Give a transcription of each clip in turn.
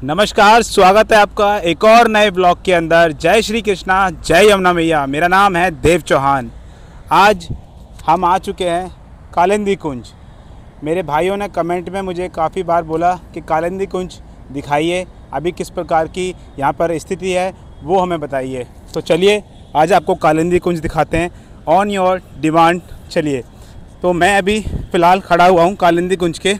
नमस्कार, स्वागत है आपका एक और नए ब्लॉग के अंदर। जय श्री कृष्णा, जय यमुना मैया। मेरा नाम है देव चौहान। आज हम आ चुके हैं कालिंदी कुंज। मेरे भाइयों ने कमेंट में मुझे काफ़ी बार बोला कि कालिंदी कुंज दिखाइए, अभी किस प्रकार की यहाँ पर स्थिति है वो हमें बताइए। तो चलिए आज आपको कालिंदी कुंज दिखाते हैं ऑन योर डिमांड। चलिए, तो मैं अभी फ़िलहाल खड़ा हुआ हूँ कालिंदी कुंज के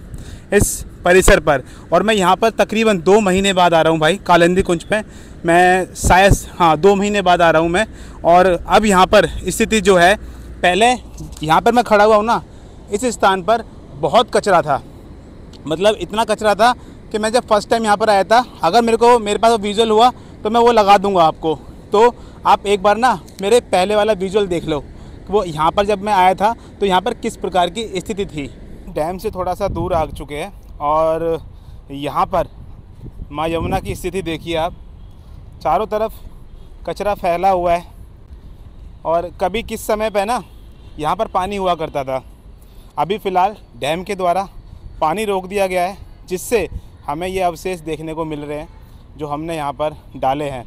इस परिसर पर, और मैं यहाँ पर तकरीबन 2 महीने बाद आ रहा हूँ भाई कालिंदी कुंज पे। मैं शायद 2 महीने बाद आ रहा हूँ मैं। और अब यहाँ पर स्थिति जो है, पहले यहाँ पर मैं खड़ा हुआ हूँ ना, इस स्थान पर बहुत कचरा था। मतलब इतना कचरा था कि मैं जब फर्स्ट टाइम यहाँ पर आया था, अगर मेरे पास वो विजुअल हुआ तो मैं वो लगा दूँगा आपको। तो आप एक बार ना मेरे पहले वाला विजुअल देख लो, वो यहाँ पर जब मैं आया था तो यहाँ पर किस प्रकार की स्थिति थी। डैम से थोड़ा सा दूर आ चुके हैं और यहाँ पर माँ यमुना की स्थिति देखिए आप। चारों तरफ कचरा फैला हुआ है और कभी किस समय पे ना यहाँ पर पानी हुआ करता था। अभी फ़िलहाल डैम के द्वारा पानी रोक दिया गया है, जिससे हमें ये अवशेष देखने को मिल रहे हैं जो हमने यहाँ पर डाले हैं।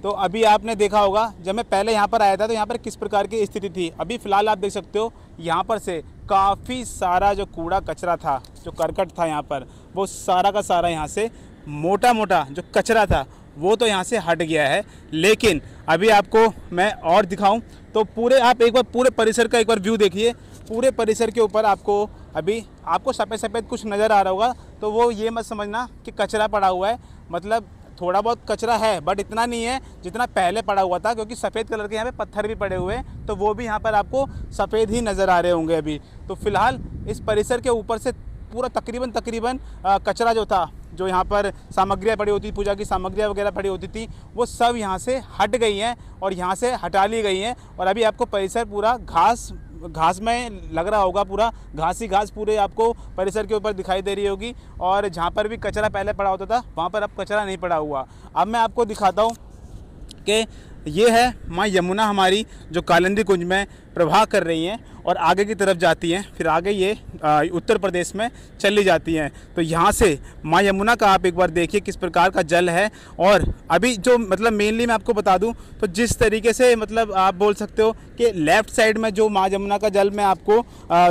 तो अभी आपने देखा होगा जब मैं पहले यहाँ पर आया था तो यहाँ पर किस प्रकार की स्थिति थी। अभी फ़िलहाल आप देख सकते हो यहाँ पर से काफ़ी सारा जो कूड़ा कचरा था, जो करकट था यहाँ पर, वो सारा का सारा यहाँ से मोटा मोटा जो कचरा था वो तो यहाँ से हट गया है। लेकिन अभी आपको मैं और दिखाऊं तो आप एक बार पूरे परिसर का एक बार व्यू देखिए। पूरे परिसर के ऊपर आपको सफ़ेद सफ़ेद कुछ नज़र आ रहा होगा, तो वो ये मत समझना कि कचरा पड़ा हुआ है। मतलब थोड़ा बहुत कचरा है, बट इतना नहीं है जितना पहले पड़ा हुआ था, क्योंकि सफ़ेद कलर के यहाँ पे पत्थर भी पड़े हुए हैं, तो वो भी यहाँ पर आपको सफ़ेद ही नज़र आ रहे होंगे अभी। तो फ़िलहाल इस परिसर के ऊपर से पूरा तकरीबन कचरा जो था, जो यहाँ पर सामग्रियाँ पड़ी होती, पूजा की सामग्रियाँ वगैरह पड़ी होती थी, वो सब यहाँ से हट गई हैं और यहाँ से हटा ली गई हैं। और अभी आपको परिसर पूरा घास में लग रहा होगा, पूरा घास ही घास पूरे आपको परिसर के ऊपर दिखाई दे रही होगी। और जहाँ पर भी कचरा पहले पड़ा होता था वहाँ पर अब कचरा नहीं पड़ा हुआ। अब मैं आपको दिखाता हूँ कि ये है माँ यमुना हमारी, जो कालिंदी कुंज में प्रवाह कर रही हैं और आगे की तरफ जाती हैं। फिर आगे ये उत्तर प्रदेश में चली जाती हैं। तो यहाँ से माँ यमुना का आप एक बार देखिए किस प्रकार का जल है। और अभी जो मतलब मेनली मैं आपको बता दूं तो जिस तरीके से मतलब आप बोल सकते हो कि लेफ़्ट साइड में जो माँ यमुना का जल में आपको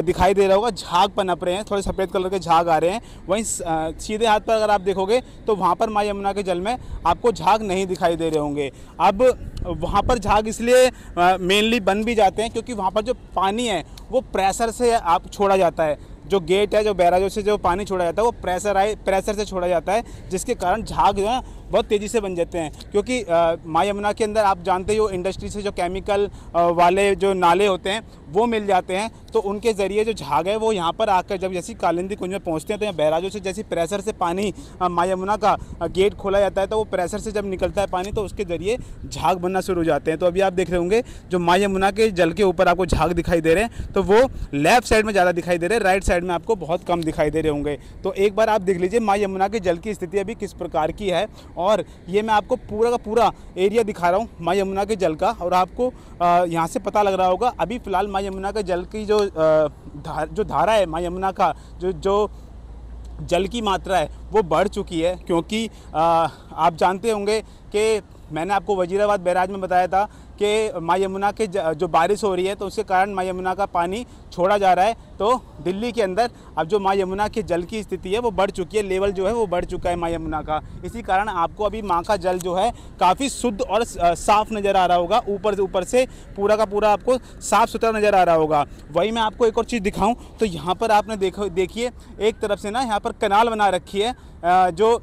दिखाई दे रहा होगा, झाग पनप रहे हैं, थोड़े सफ़ेद कलर के झाग आ रहे हैं। वहीं सीधे हाथ पर अगर आप देखोगे तो वहाँ पर माँ यमुना के जल में आपको झाग नहीं दिखाई दे रहे होंगे। अब वहाँ पर झाग इसलिए मेनली बन भी जाते हैं क्योंकि वहाँ पर जो पानी है वो प्रेशर से आप छोड़ा जाता है। जो गेट है, जो बैराजों से जो पानी छोड़ा जाता है वो प्रेशर से छोड़ा जाता है, जिसके कारण झाग जो है बहुत तेज़ी से बन जाते हैं। क्योंकि माँ यमुना के अंदर आप जानते हो इंडस्ट्री से जो केमिकल वाले जो नाले होते हैं वो मिल जाते हैं, तो उनके ज़रिए जो झाग है वो यहाँ पर आकर जब जैसी कालिंदी कुंज में पहुँचते हैं तो यहाँ बैराजों से जैसी प्रेशर से पानी माँ यमुना का गेट खोला जाता है, तो वो प्रेशर से जब निकलता है पानी तो उसके ज़रिए झाग बनना शुरू हो जाते हैं। तो अभी आप देख रहे होंगे जो माँ यमुना के जल के ऊपर आपको झाग दिखाई दे रहे हैं, तो वो लेफ़्ट साइड में ज़्यादा दिखाई दे रहे हैं, राइट साइड में आपको बहुत कम दिखाई दे रहे होंगे। तो एक बार आप देख लीजिए माँ यमुना के जल की स्थिति अभी किस प्रकार की है। और ये मैं आपको पूरा का पूरा एरिया दिखा रहा हूँ माँ यमुना के जल का, और आपको यहाँ से पता लग रहा होगा अभी फ़िलहाल माँ यमुना के जल की जो धारा है, माँ यमुना का जो जल की मात्रा है वो बढ़ चुकी है। क्योंकि आप जानते होंगे कि मैंने आपको वजीराबाद बैराज में बताया था कि माँ यमुना के जो बारिश हो रही है तो उसके कारण माँ यमुना का पानी छोड़ा जा रहा है। तो दिल्ली के अंदर अब जो माँ यमुना के जल की स्थिति है वो बढ़ चुकी है, लेवल जो है वो बढ़ चुका है माँ यमुना का। इसी कारण आपको अभी माँ का जल जो है काफ़ी शुद्ध और साफ़ नज़र आ रहा होगा, ऊपर से पूरा का पूरा आपको साफ़ सुथरा नज़र आ रहा होगा। वही मैं आपको एक और चीज़ दिखाऊँ तो यहाँ पर आपने देखिए एक तरफ से ना यहाँ पर कनाल बना रखी है, जो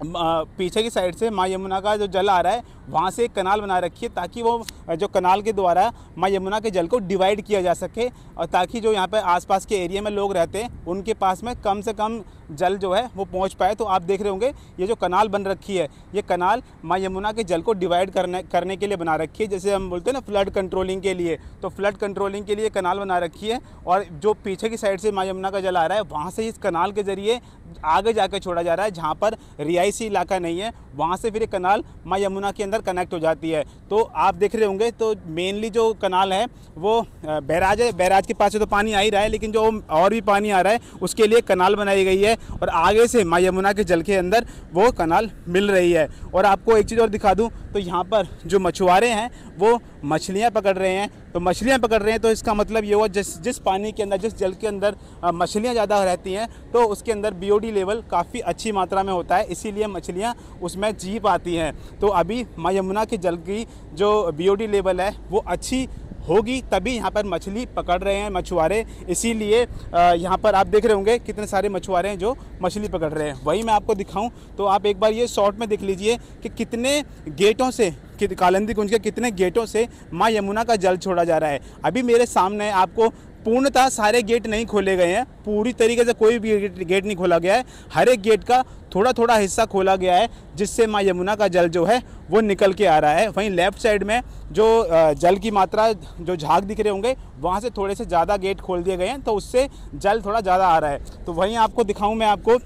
पीछे की साइड से माँ यमुना का जो जल आ रहा है वहाँ से एक कनाल बना रखी है, ताकि वो जो कनाल के द्वारा माँ यमुना के जल को डिवाइड किया जा सके, और ताकि जो यहाँ पे आसपास के एरिया में लोग रहते हैं उनके पास में कम से कम जल जो है वो पहुँच पाए। तो आप देख रहे होंगे ये जो कनाल बन रखी है, ये कनाल माँ यमुना के जल को डिवाइड करने के लिए बना रखी है। जैसे हम बोलते हैं ना फ्लड कंट्रोलिंग के लिए, तो फ्लड कंट्रोलिंग के लिए कनाल बना रखी है। और जो पीछे की साइड से माँ यमुना का जल आ रहा है वहाँ से इस कनाल के ज़रिए आगे जाकर छोड़ा जा रहा है, जहाँ पर रिहायशी इलाका नहीं है, वहाँ से फिर ये कनाल माँ यमुना के अंदर कनेक्ट हो जाती है। तो आप देख रहे होंगे तो मेनली जो कनाल है वो बैराज है, बैराज के पास से तो पानी आ ही रहा है, लेकिन जो और भी पानी आ रहा है उसके लिए कनाल बनाई गई है और आगे से माँ यमुना के जल के अंदर वो कनाल मिल रही है। और आपको एक चीज़ और दिखा दूँ तो यहाँ पर जो मछुआरे हैं वो मछलियाँ पकड़ रहे हैं। तो मछलियाँ पकड़ रहे हैं तो इसका मतलब ये हुआ जिस पानी के अंदर, जिस जल के अंदर मछलियाँ ज़्यादा रहती हैं तो उसके अंदर बीओडी लेवल काफ़ी अच्छी मात्रा में होता है, इसीलिए मछलियाँ उसमें जी पाती हैं। तो अभी माँ यमुना के जल की जो बीओडी लेवल है वो अच्छी होगी, तभी यहाँ पर मछली पकड़ रहे हैं मछुआरे। इसीलिए यहाँ पर आप देख रहे होंगे कितने सारे मछुआरे हैं जो मछली पकड़ रहे हैं। वही मैं आपको दिखाऊं तो आप एक बार ये शॉर्ट में देख लीजिए कि कितने गेटों से, कि कालिंदी कुंज के कितने गेटों से माँ यमुना का जल छोड़ा जा रहा है। अभी मेरे सामने आपको पूर्णतः सारे गेट नहीं खोले गए हैं, पूरी तरीके से कोई भी गेट नहीं खोला गया है। हर एक गेट का थोड़ा थोड़ा हिस्सा खोला गया है जिससे माँ यमुना का जल जो है वो निकल के आ रहा है। वहीं लेफ़्ट साइड में जो जल की मात्रा, जो झाग दिख रहे होंगे, वहाँ से थोड़े से ज़्यादा गेट खोल दिए गए हैं तो उससे जल थोड़ा ज़्यादा आ रहा है। तो वहीं आपको दिखाऊँ मैं, आपको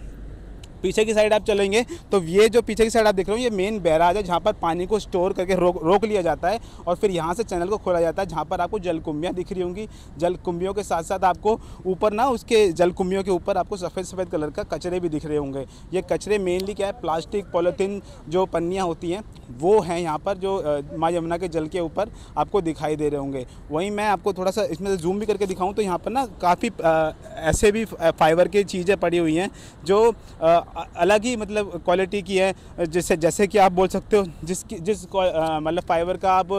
पीछे की साइड आप चलेंगे तो ये जो पीछे की साइड आप देख रहे हो ये मेन बैराज है जहाँ पर पानी को स्टोर करके रोक लिया जाता है और फिर यहाँ से चैनल को खोला जाता है, जहाँ पर आपको जलकुंभियाँ दिख रही होंगी। जलकुंभियों के साथ साथ आपको ऊपर ना, उसके जलकुंभियों के ऊपर आपको सफ़ेद कलर का कचरे भी दिख रहे होंगे। ये कचरे मेनली क्या है, प्लास्टिक, पॉलीथीन जो पन्नियाँ होती हैं वो हैं यहाँ पर, जो माँ यमुना के जल के ऊपर आपको दिखाई दे रहे होंगे। वहीं मैं आपको थोड़ा सा इसमें से जूम भी करके दिखाऊँ तो यहाँ पर ना काफ़ी ऐसे भी फाइबर की चीज़ें पड़ी हुई हैं जो अलग ही मतलब क्वालिटी की है। जैसे कि आप बोल सकते हो जिस मतलब फाइबर का आप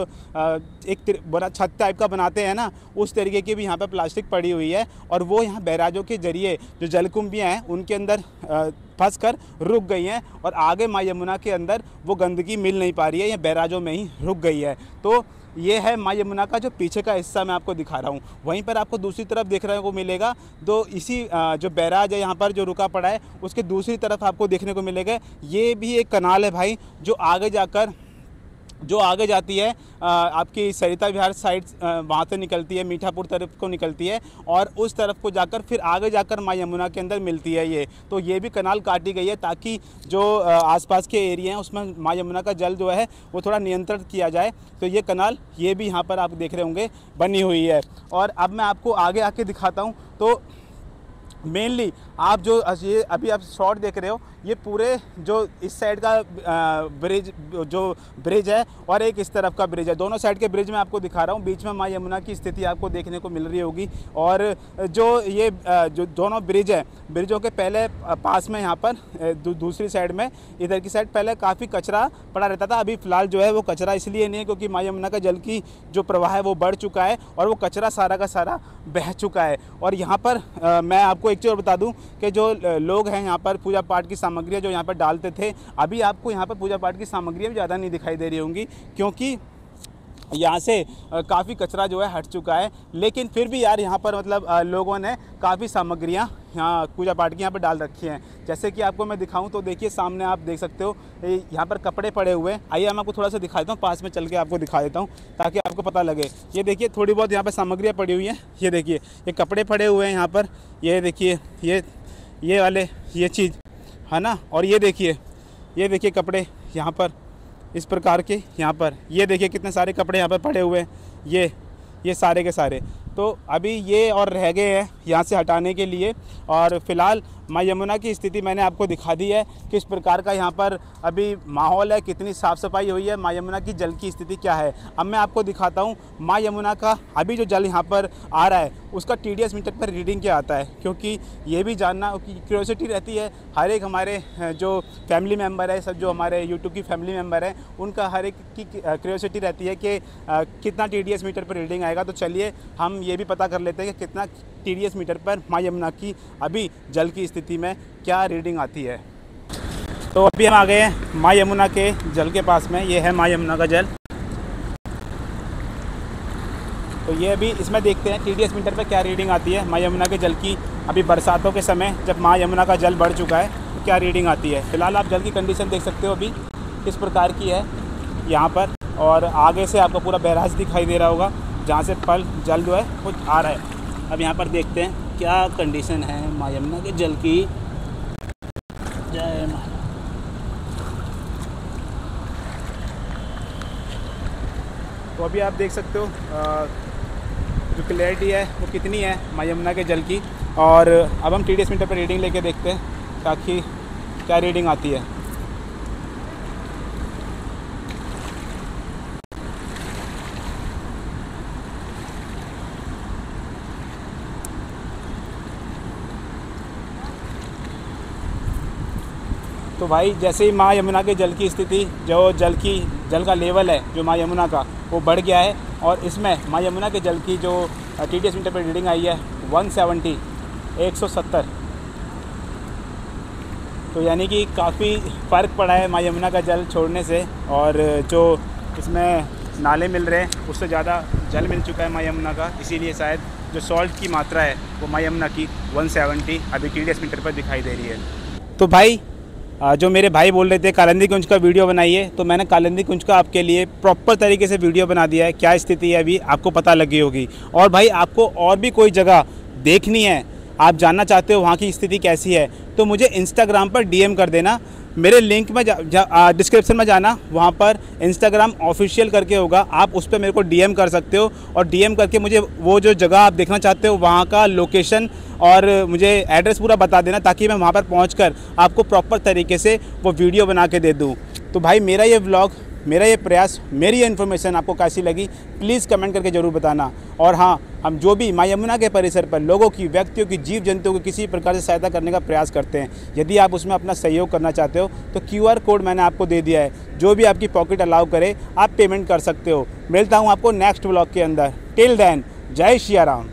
एक बड़ा छत टाइप का बनाते हैं ना, उस तरीके की भी यहाँ पर प्लास्टिक पड़ी हुई है और वो यहाँ बैराजों के जरिए जो जलकुंभियाँ हैं उनके अंदर फंस कर रुक गई हैं और आगे माँ यमुना के अंदर वो गंदगी मिल नहीं पा रही है, ये बैराजों में ही रुक गई है। तो ये है माँ यमुना का जो पीछे का हिस्सा मैं आपको दिखा रहा हूँ। वहीं पर आपको दूसरी तरफ देखने को मिलेगा, तो इसी जो बैराज है यहाँ पर जो रुका पड़ा है उसके दूसरी तरफ आपको देखने को मिलेगा ये भी एक कनाल है भाई, जो आगे जाती है आपकी सरिता विहार साइड, वहाँ से निकलती है, मीठापुर तरफ को निकलती है और उस तरफ को जाकर फिर आगे जाकर माँ यमुना के अंदर मिलती है ये। तो ये भी कनाल काटी गई है ताकि जो आसपास के एरिया हैं उसमें माँ यमुना का जल जो है वो थोड़ा नियंत्रित किया जाए। तो ये कनाल, ये भी यहाँ पर आप देख रहे होंगे बनी हुई है। और अब मैं आपको आगे आके दिखाता हूँ तो मेनली आप जो ये अभी आप शॉट देख रहे हो, ये पूरे जो इस साइड का ब्रिज है और एक इस तरफ का ब्रिज है, दोनों साइड के ब्रिज में आपको दिखा रहा हूँ। बीच में माँ यमुना की स्थिति आपको देखने को मिल रही होगी। और जो ये जो दोनों ब्रिज है, ब्रिजों के पहले पास में यहाँ पर दूसरी साइड में, इधर की साइड पहले काफ़ी कचरा पड़ा रहता था। अभी फ़िलहाल जो है वो कचरा इसलिए नहीं है क्योंकि माँ यमुना का जल की जो प्रवाह है वो बढ़ चुका है और वो कचरा सारा का सारा बह चुका है। और यहाँ पर मैं आपको एक चीज़ और बता दूँ कि जो लोग हैं यहाँ पर पूजा पाठ की सामग्रियाँ जो यहाँ पर डालते थे, अभी आपको यहाँ पर पूजा पाठ की सामग्रियाँ भी ज़्यादा नहीं दिखाई दे रही होंगी क्योंकि यहाँ से काफ़ी कचरा जो है हट चुका है। लेकिन फिर भी यार यहाँ पर मतलब लोगों ने काफ़ी सामग्रियाँ यहाँ पूजा पाठ की यहाँ पर डाल रखी हैं। जैसे कि आपको मैं दिखाऊं तो देखिए सामने आप देख सकते हो यहाँ पर कपड़े पड़े हुए हैं। आइए मैं आपको थोड़ा सा दिखा देता हूँ, पास में चल के आपको दिखा देता हूँ ताकि आपको पता लगे। ये देखिए थोड़ी बहुत यहाँ पर सामग्रियाँ पड़ी हुई हैं। ये देखिए ये कपड़े पड़े हुए हैं यहाँ पर, ये देखिए ये वाले ये चीज़ है ना। और ये देखिए कपड़े यहाँ पर इस प्रकार के, यहाँ पर ये देखिए कितने सारे कपड़े यहाँ पर पड़े हुए हैं, ये सारे के सारे। तो अभी ये और रह गए हैं यहाँ से हटाने के लिए। और फिलहाल माँ यमुना की स्थिति मैंने आपको दिखा दी है, किस प्रकार का यहाँ पर अभी माहौल है, कितनी साफ़ सफाई हुई है, माँ यमुना की जल की स्थिति क्या है। अब मैं आपको दिखाता हूँ माँ यमुना का अभी जो जल यहाँ पर आ रहा है उसका TDS मीटर पर रीडिंग क्या आता है, क्योंकि ये भी जानना क्यूरियोसिटी रहती है हर एक हमारे जो फैमिली मेम्बर है, सब जो हमारे यूट्यूब की फैमिली मेम्बर हैं उनका हर एक की क्यूरियोसिटी रहती है कि कितना TDS मीटर पर रीडिंग आएगा। तो चलिए हम ये भी पता कर लेते हैं कि कितना TDS मीटर पर माँ यमुना की अभी जल की स्थिति में क्या रीडिंग आती है। तो अभी हम आ गए हैं माँ यमुना के जल के पास में, ये है माँ यमुना का जल। तो ये अभी इसमें देखते हैं TDS मीटर पर क्या रीडिंग आती है माँ यमुना के जल की। अभी बरसातों के समय जब माँ यमुना का जल बढ़ चुका है तो क्या रीडिंग आती है। फिलहाल आप जल की कंडीशन देख सकते हो अभी किस प्रकार की है यहाँ पर, और आगे से आपको पूरा बैराज दिखाई दे रहा होगा जहाँ से पल जल जो है वो आ रहा है। अब यहाँ पर देखते हैं क्या कंडीशन है माँ यमुना के जल की। जय माँ। तो अभी आप देख सकते हो जो क्लैरिटी है वो कितनी है माँ यमुना के जल की। और अब हम TDS मीटर पर रीडिंग लेके देखते हैं ताकि क्या रीडिंग आती है। तो भाई जैसे ही माँ यमुना के जल की स्थिति, जो जल का लेवल है जो माँ यमुना का, वो बढ़ गया है। और इसमें माँ यमुना के जल की जो TDS मीटर पर रीडिंग आई है 170 तो यानी कि काफ़ी फ़र्क पड़ा है माँ यमुना का जल छोड़ने से। और जो इसमें नाले मिल रहे हैं उससे ज़्यादा जल मिल चुका है माँ यमुना का, इसीलिए शायद जो सॉल्ट की मात्रा है वो माँ यमुना की 170 अभी TDS मीटर पर दिखाई दे रही है। तो भाई जो मेरे भाई बोल रहे थे कालिंदी कुंज का वीडियो बनाइए, तो मैंने कालिंदी कुंज का आपके लिए प्रॉपर तरीके से वीडियो बना दिया है। क्या स्थिति है अभी आपको पता लगी होगी। और भाई आपको और भी कोई जगह देखनी है, आप जानना चाहते हो वहाँ की स्थिति कैसी है, तो मुझे इंस्टाग्राम पर DM कर देना। मेरे लिंक में डिस्क्रिप्शन में जाना, वहाँ पर इंस्टाग्राम ऑफिशियल करके होगा, आप उस पर मेरे को DM कर सकते हो। और DM करके मुझे वो जो जगह आप देखना चाहते हो वहाँ का लोकेशन और मुझे एड्रेस पूरा बता देना, ताकि मैं वहाँ पर पहुँचकर आपको प्रॉपर तरीके से वो वीडियो बना के दे दूँ। तो भाई मेरा ये व्लॉग, मेरा ये प्रयास, मेरी ये इन्फॉर्मेशन आपको कैसी लगी प्लीज़ कमेंट करके ज़रूर बताना। और हाँ, हम जो भी माँ यमुना के परिसर पर लोगों की, व्यक्तियों की, जीव जंतुओं की किसी प्रकार से सहायता करने का प्रयास करते हैं, यदि आप उसमें अपना सहयोग करना चाहते हो तो QR कोड मैंने आपको दे दिया है। जो भी आपकी पॉकेट अलाउ करे आप पेमेंट कर सकते हो। मिलता हूँ आपको नेक्स्ट व्लॉग के अंदर। टिल देन, जय सिया राम।